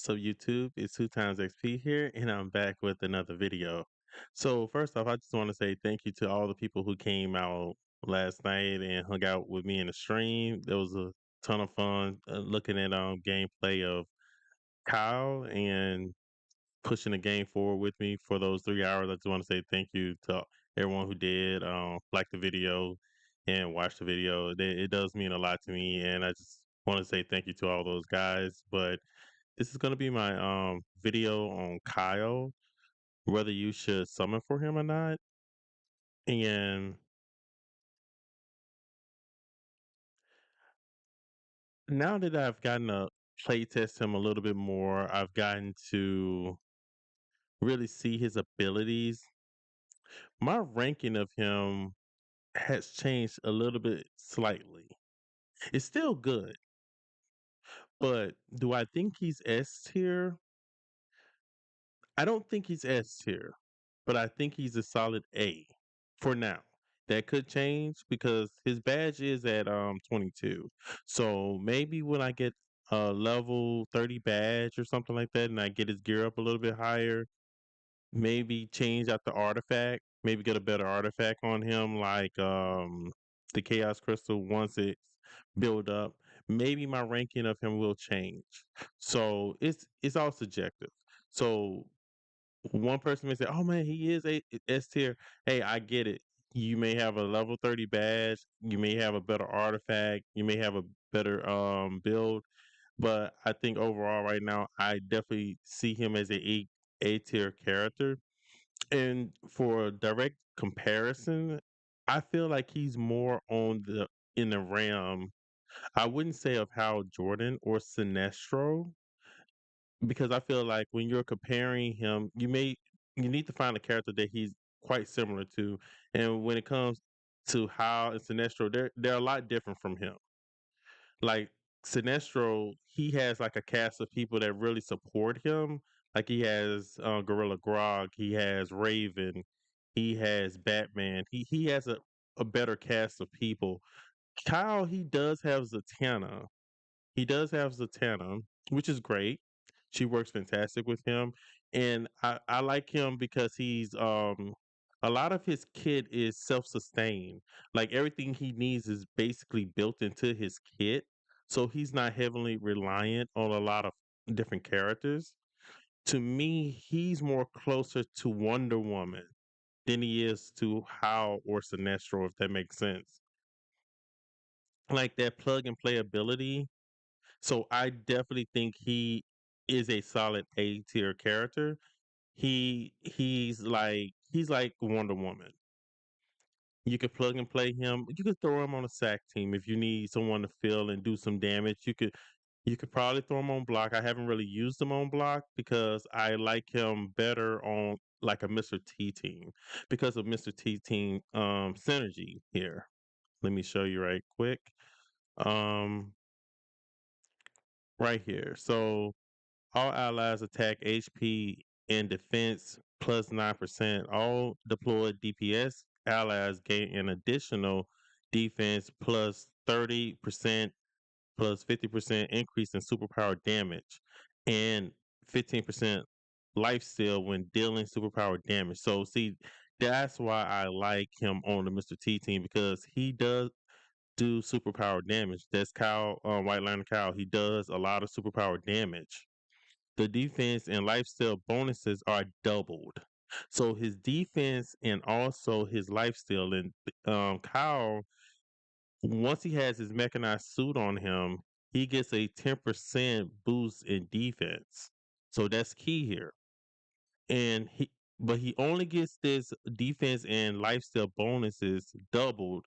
So YouTube, it's 2 times XP here, and I'm back with another video. So first off, I just want to say thank you to all the people who came out last night and hung out with me in the stream. There was a ton of fun looking at gameplay of Kyle and pushing the game forward with me for those 3 hours. I just want to say thank you to everyone who did like the video and watch the video. It does mean a lot to me, and I just want to say thank you to all those guys. But this is gonna be my video on Kyle, whether you should summon for him or not. And now that I've gotten to play test him a little bit more, I've gotten to really see his abilities. My ranking of him has changed a little bit slightly. It's still good, but do I think he's S tier? I don't think he's S tier, but I think he's a solid A for now. That could change because his badge is at 22. So maybe when I get a level 30 badge or something like that and I get his gear up a little bit higher, maybe change out the artifact, maybe get a better artifact on him like the Chaos Crystal once it's built up. Maybe my ranking of him will change. So it's all subjective. So one person may say, "Oh man, he is a S tier." Hey, I get it. You may have a level 30 badge, you may have a better artifact, you may have a better build, but I think overall right now I definitely see him as A tier character. And for a direct comparison, I feel like he's more on the in the realm. I wouldn't say of Hal Jordan or Sinestro, because I feel like when you're comparing him, you need to find a character that he's quite similar to. And when it comes to Hal and Sinestro, they're a lot different from him. Like Sinestro, he has like a cast of people that really support him. Like he has Gorilla Grog, he has Raven, he has Batman. He has a better cast of people. Kyle, he does have Zatanna, which is great. She works fantastic with him. And I like him because he's a lot of his kit is self-sustained. Like everything he needs is basically built into his kit. So he's not heavily reliant on a lot of different characters. To me, he's more closer to Wonder Woman than he is to Hal or Sinestro, if that makes sense. Like that plug and play ability, so I definitely think he is a solid A tier character. He's like Wonder Woman. You could plug and play him. You could throw him on a sack team if you need someone to fill and do some damage. You could probably throw him on block. I haven't really used him on block because I like him better on like a Mr. T team because of Mr. T team synergy here. Let me show you right quick. Um right here. So all allies attack HP and defense plus 9%. All deployed DPS allies gain an additional defense plus 30% plus 50% increase in superpower damage and 15% life steal when dealing superpower damage. So see, that's why I like him on the Mr. T team because he does do superpower damage. That's Kyle, White Lantern Kyle. He does a lot of superpower damage. The defense and lifesteal bonuses are doubled. So his defense and also his lifesteal and Kyle, once he has his mechanized suit on him, he gets a 10% boost in defense. So that's key here. And he only gets this defense and lifesteal bonuses doubled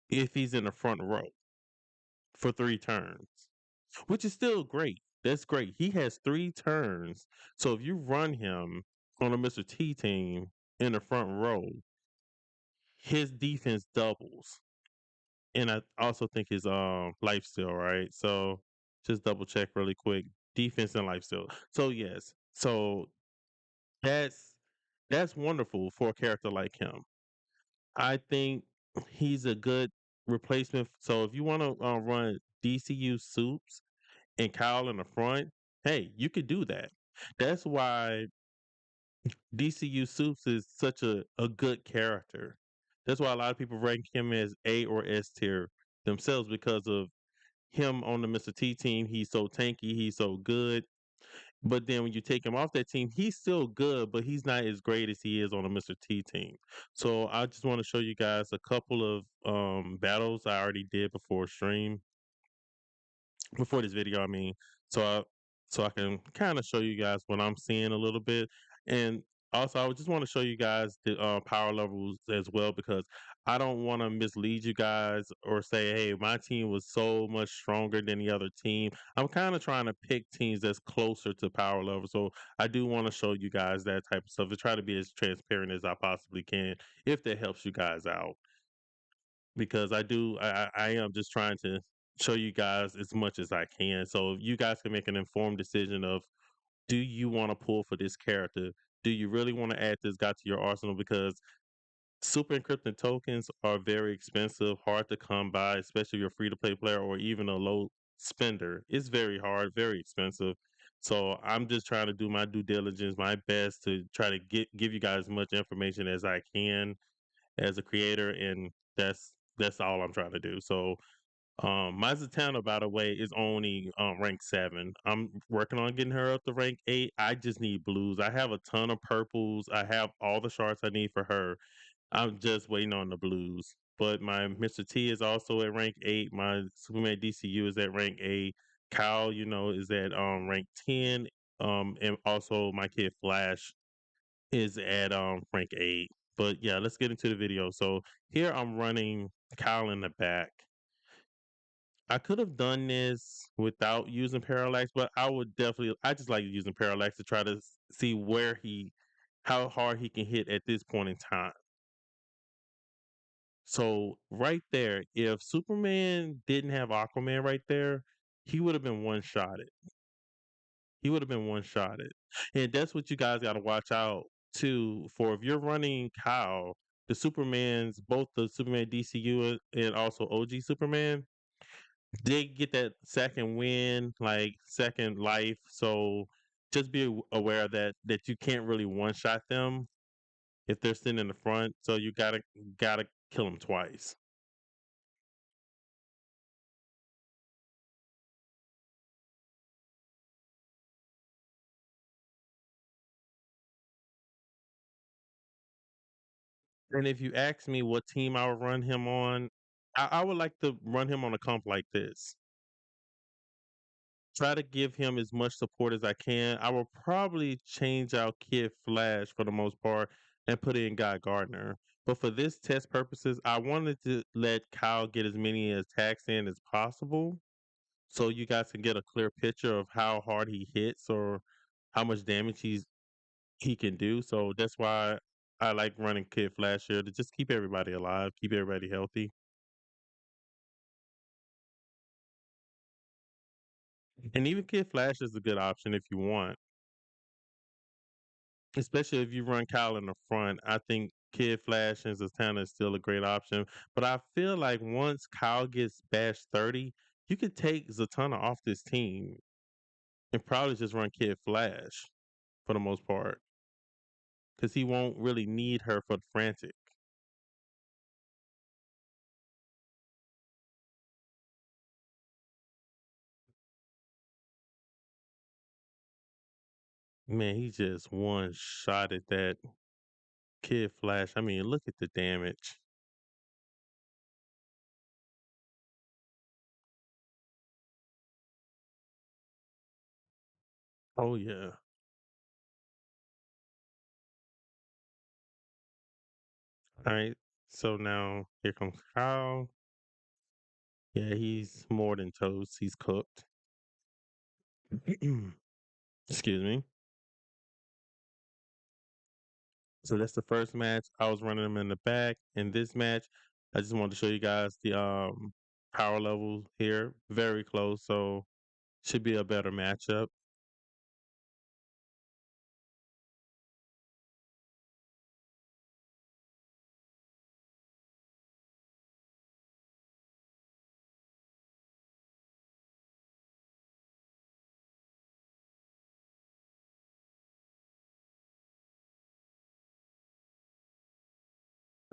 if he's in the front row for 3 turns, which is still great. That's great. He has 3 turns. So if you run him on a Mr. T team in the front row, his defense doubles. And I also think his life steal, right? So just double check really quick. Defense and life steal. So yes. So that's that's wonderful for a character like him. I think he's a good replacement. So if you want to run DCU soups and Kyle in the front, hey, you could do that. That's why DCU Soups is such a good character. That's why a lot of people rank him as A or S tier themselves because of him on the Mr. T team. He's so tanky, he's so good. But then when you take him off that team, he's still good, but he's not as great as he is on the Mr. T team. So I just want to show you guys a couple of battles I already did before this video, I mean, so I can kind of show you guys what I'm seeing a little bit, and also I would just want to show you guys the power levels as well because I don't want to mislead you guys or say, hey, my team was so much stronger than the other team. I'm kind of trying to pick teams that's closer to power level, so I do want to show you guys that type of stuff to try to be as transparent as I possibly can, if that helps you guys out because I am just trying to show you guys as much as I can so you guys can make an informed decision of do you want to pull for this character? Do you really want to add this guy to your arsenal? Because super encrypted tokens are very expensive, hard to come by, especially if you're a free to play player or even a low spender. It's very hard, very expensive. So I'm just trying to do my due diligence, my best to try to give you guys as much information as I can as a creator, and that's all I'm trying to do. So my Zatanna, by the way, is only rank 7. I'm working on getting her up to rank 8. I just need blues. I have a ton of purples. I have all the shards I need for her. I'm just waiting on the blues. But my Mr. T is also at rank 8. My Superman DCU is at rank 8. Kyle, is at rank 10. And also my kid Flash is at rank 8. But yeah, let's get into the video. So here I'm running Kyle in the back. I could have done this without using parallax, but I just like using parallax to try to see how hard he can hit at this point in time. So right there, if Superman didn't have Aquaman right there, he would have been one shotted. He would have been one shotted. And that's what you guys got to watch out too for if you're running Kyle, both the Superman DCU and also OG Superman, they get that second win, like second life. So just be aware that you can't really one shot them if they're sitting in the front. So you gotta kill them twice. And if you ask me what team I would run him on, I would like to run him on a comp like this. Try to give him as much support as I can. I will probably change out Kid Flash for the most part and put in Guy Gardner. But for this test purposes, I wanted to let Kyle get as many attacks in as possible so you guys can get a clear picture of how hard he hits or how much damage he can do. So that's why I like running Kid Flash here to just keep everybody alive, keep everybody healthy. And even Kid Flash is a good option if you want. Especially if you run Kyle in the front, I think Kid Flash and Zatanna is still a great option. But I feel like once Kyle gets bashed 30, you could take Zatanna off this team and probably just run Kid Flash for the most part. Because he won't really need her for the Frantic. Man, he just one shot at that Kid Flash. I mean, look at the damage. Oh yeah. Alright. So now here comes Kyle. Yeah, he's more than toast. He's cooked. Excuse me. So that's the first match. I was running them in the back. In this match, I just wanted to show you guys the power level here. Very close. So should be a better matchup.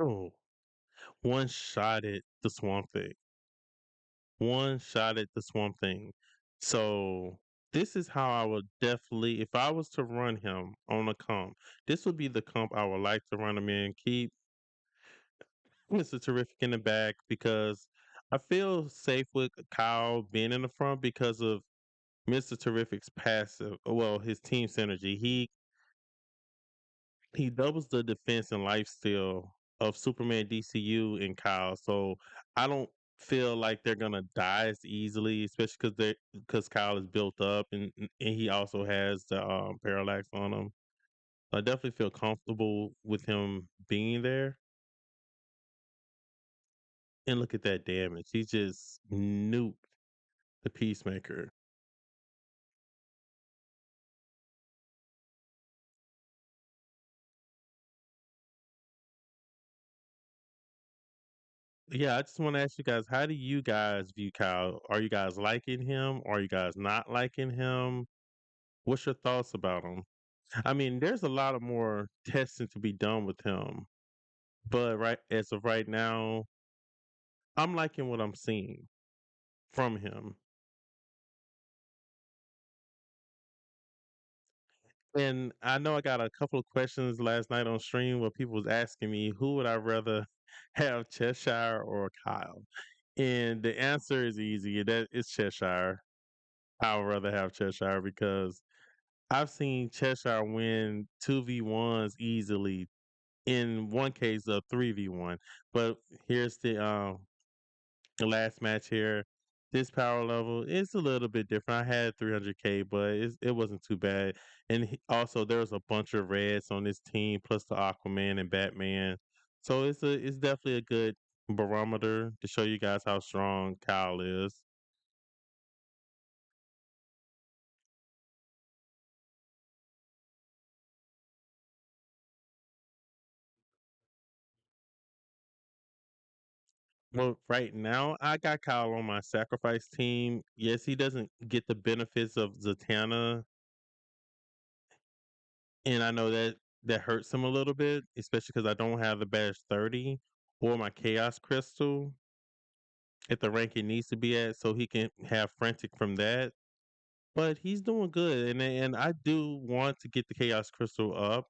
Oh, one shot at the Swamp Thing. One shot at the Swamp Thing. So this is how I would definitely, if I was to run him on a comp, this would be the comp I would like to run him in. Keep Mr. Terrific in the back because I feel safe with Kyle being in the front because of Mr. Terrific's passive. Well, his team synergy. He doubles the defense and lifesteal of Superman DCU and Kyle. So I don't feel like they're gonna die as easily, especially because Kyle is built up and he also has the parallax on him. I definitely feel comfortable with him being there. And look at that damage. He just nuked the Peacemaker. Yeah, I just want to ask you guys, how do you guys view Kyle? Are you guys liking him? Are you guys not liking him? What's your thoughts about him? I mean, there's a lot of more testing to be done with him, but right as of right now, I'm liking what I'm seeing from him. And I know I got a couple of questions last night on stream where people was asking me who would I rather have, Cheshire or Kyle? And the answer is easy. That is Cheshire. I would rather have Cheshire because I've seen Cheshire win 2v1s easily. In one case, a 3v1. But here's the last match here. This power level is a little bit different. I had 300K, but it wasn't too bad. And also, there was a bunch of reds on this team, plus the Aquaman and Batman. So it's definitely a good barometer to show you guys how strong Kyle is. Well, right now, I got Kyle on my sacrifice team. Yes, he doesn't get the benefits of Zatanna, and I know that hurts him a little bit, especially because I don't have the badge 30 or my Chaos Crystal at the rank it needs to be at, so he can have Frantic from that. But he's doing good, and I do want to get the Chaos Crystal up,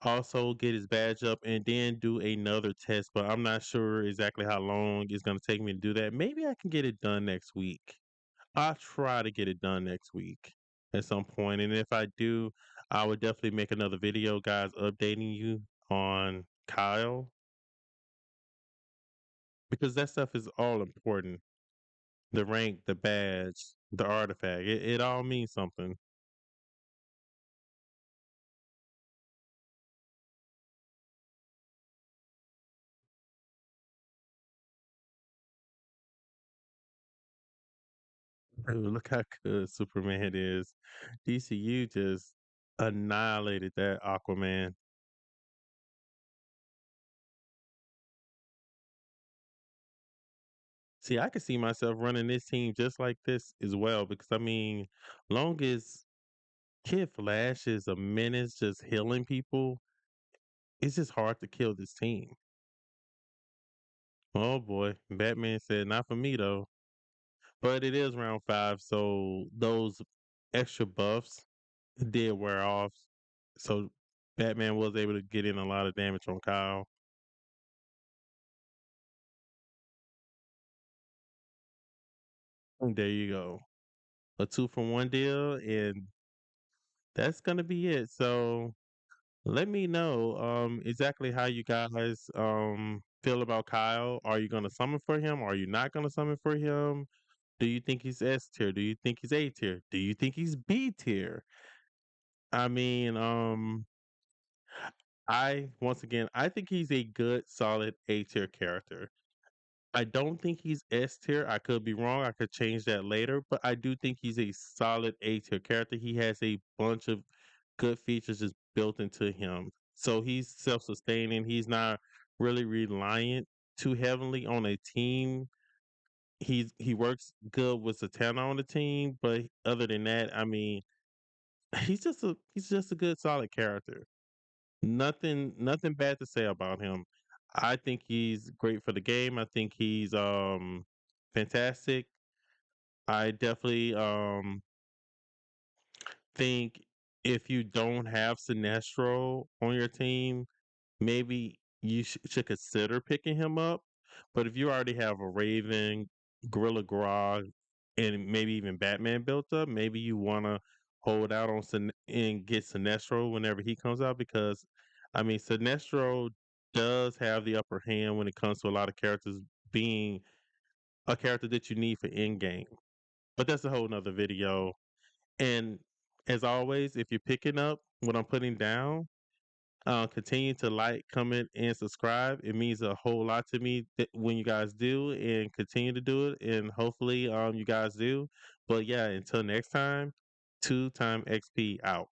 also get his badge up, and then do another test. But I'm not sure exactly how long it's going to take me to do that. Maybe I can get it done next week. I'll try to get it done next week at some point, and if I do, I would definitely make another video, guys, updating you on Kyle because that stuff is all important. The rank, the badge, the artifact, it all means something. Ooh, look how good Superman is. DCU just annihilated that Aquaman. See, I could see myself running this team just like this as well because I mean, long as Kid Flash is a menace just healing people, it's just hard to kill this team. Oh boy, Batman said not for me though. But it is round 5, so those extra buffs did wear off. So Batman was able to get in a lot of damage on Kyle. And there you go. A 2-for-1 deal, and that's gonna be it. So let me know exactly how you guys feel about Kyle. Are you gonna summon for him? Are you not gonna summon for him? Do you think he's S tier? Do you think he's A tier? Do you think he's B tier? I mean, I once again, I think he's a good, solid A tier character. I don't think he's S tier. I could be wrong. I could change that later, but I do think he's a solid A tier character. He has a bunch of good features just built into him. So he's self sustaining. He's not really reliant too heavily on a team. He works good with Satana on the team, but other than that, I mean, he's just a good solid character. Nothing bad to say about him. I think he's great for the game. I think he's fantastic. I definitely think if you don't have Sinestro on your team, maybe you should consider picking him up. But if you already have a Raven, Gorilla Grog, and maybe even Batman built up, maybe you want to hold out on and get Sinestro whenever he comes out because, I mean, Sinestro does have the upper hand when it comes to a lot of characters being a character that you need for in game. But that's a whole nother video. And as always, if you're picking up what I'm putting down, continue to like, comment, and subscribe. It means a whole lot to me when you guys do, and continue to do it. And hopefully, you guys do. But yeah, until next time, 2 time XP out.